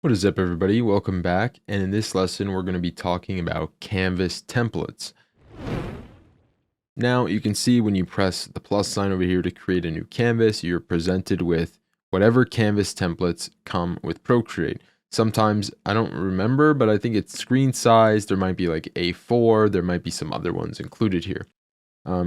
What is up, everybody? Welcome back. And in this lesson, we're going to be talking about canvas templates. Now, you can see when you press the plus sign over here to create a new canvas, you're presented with whatever canvas templates come with Procreate. Sometimes, I don't remember, but I think it's screen size. There might be like A4. There might be some other ones included here.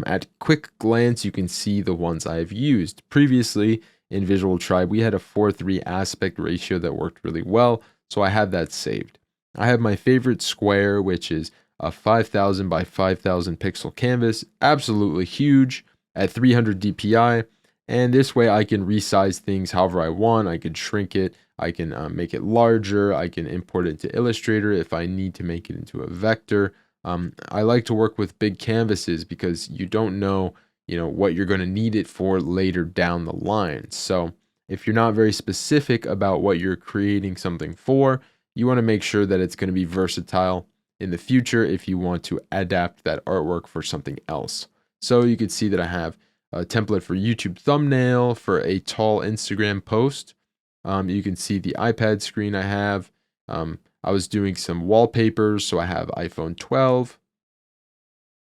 At quick glance, you can see the ones I've used. Previously, in Visual Tribe, we had a 4:3 aspect ratio that worked really well, so I have that saved. I have my favorite square, which is a 5000 by 5000 pixel canvas, absolutely huge at 300 dpi, and this way I can resize things however I want. I can shrink it, I can make it larger, I can import it into Illustrator if I need to make it into a vector. I like to work with big canvases because you don't know, what you're going to need it for later down the line. So if you're not very specific about what you're creating something for, you want to make sure that it's going to be versatile in the future if you want to adapt that artwork for something else. So you can see that I have a template for YouTube thumbnail, for a tall Instagram post. You can see the iPad screen I have. I was doing some wallpapers, so I have iPhone 12.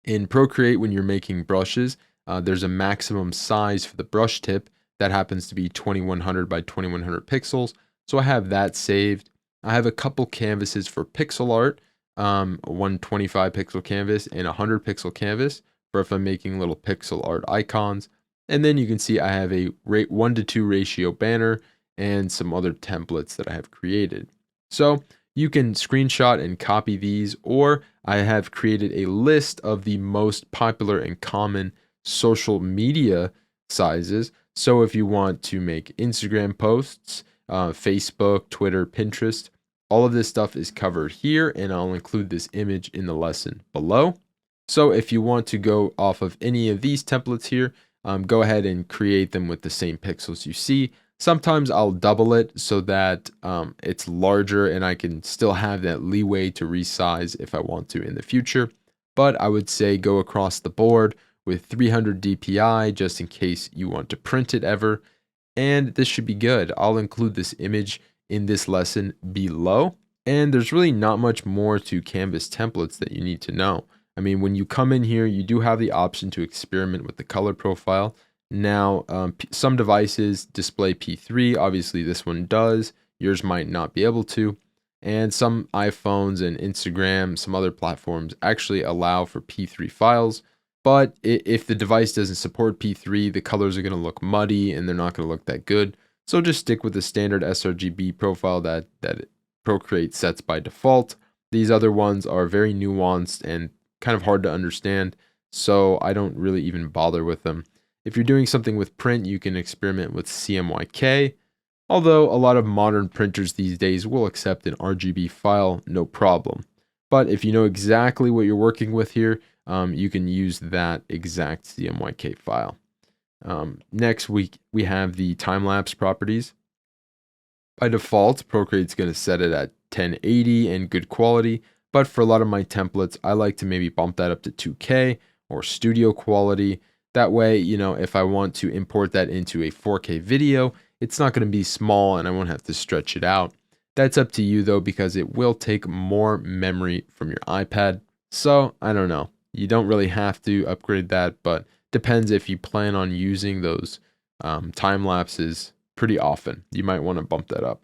In Procreate, when you're making brushes, there's a maximum size for the brush tip that happens to be 2100 by 2100 pixels. So I have that saved. I have a couple canvases for pixel art, 125 pixel canvas and 100 pixel canvas for if I'm making little pixel art icons. And then you can see I have a 1:2 ratio banner and some other templates that I have created. So you can screenshot and copy these, or I have created a list of the most popular and common social media sizes. So if you want to make Instagram posts, Facebook, Twitter, Pinterest, all of this stuff is covered here, and I'll include this image in the lesson below. So if you want to go off of any of these templates here, go ahead and create them with the same pixels you see. Sometimes I'll double it so that it's larger and I can still have that leeway to resize if I want to in the future. But I would say go across the board with 300 dpi just in case you want to print it ever. And this should be good. I'll include this image in this lesson below. And there's really not much more to canvas templates that you need to know. I mean, when you come in here, you do have the option to experiment with the color profile. Now, some devices display P3. Obviously, this one does. Yours might not be able to. And some iPhones and Instagram, some other platforms actually allow for P3 files. But if the device doesn't support P3, the colors are going to look muddy and they're not going to look that good. So just stick with the standard sRGB profile that Procreate sets by default. These other ones are very nuanced and kind of hard to understand, so I don't really even bother with them. If you're doing something with print, you can experiment with CMYK, although a lot of modern printers these days will accept an RGB file, no problem. But if you know exactly what you're working with here, you can use that exact CMYK file. Next, we have the time-lapse properties. By default, Procreate's going to set it at 1080 and good quality, but for a lot of my templates, I like to maybe bump that up to 2K or studio quality. That way, if I want to import that into a 4K video, it's not going to be small and I won't have to stretch it out. That's up to you though, because it will take more memory from your iPad. So I don't know. You don't really have to upgrade that, but depends if you plan on using those time lapses pretty often. You might want to bump that up.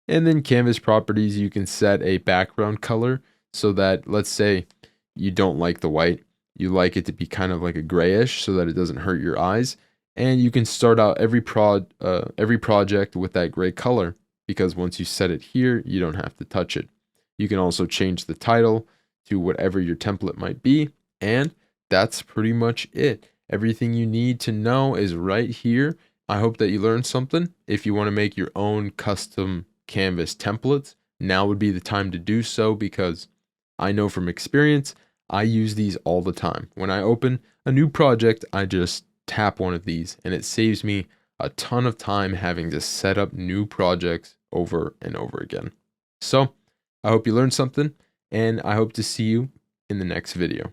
And then canvas properties, you can set a background color so that, let's say you don't like the white, you like it to be kind of like a grayish so that it doesn't hurt your eyes. And you can start out every project with that gray color, because once you set it here, you don't have to touch it. You can also change the title to whatever your template might be. And that's pretty much it. Everything you need to know is right here. I hope that you learned something. If you want to make your own custom canvas templates, now would be the time to do so, because I know from experience, I use these all the time. When I open a new project, I just tap one of these and it saves me a ton of time having to set up new projects over and over again. So I hope you learned something, and I hope to see you in the next video.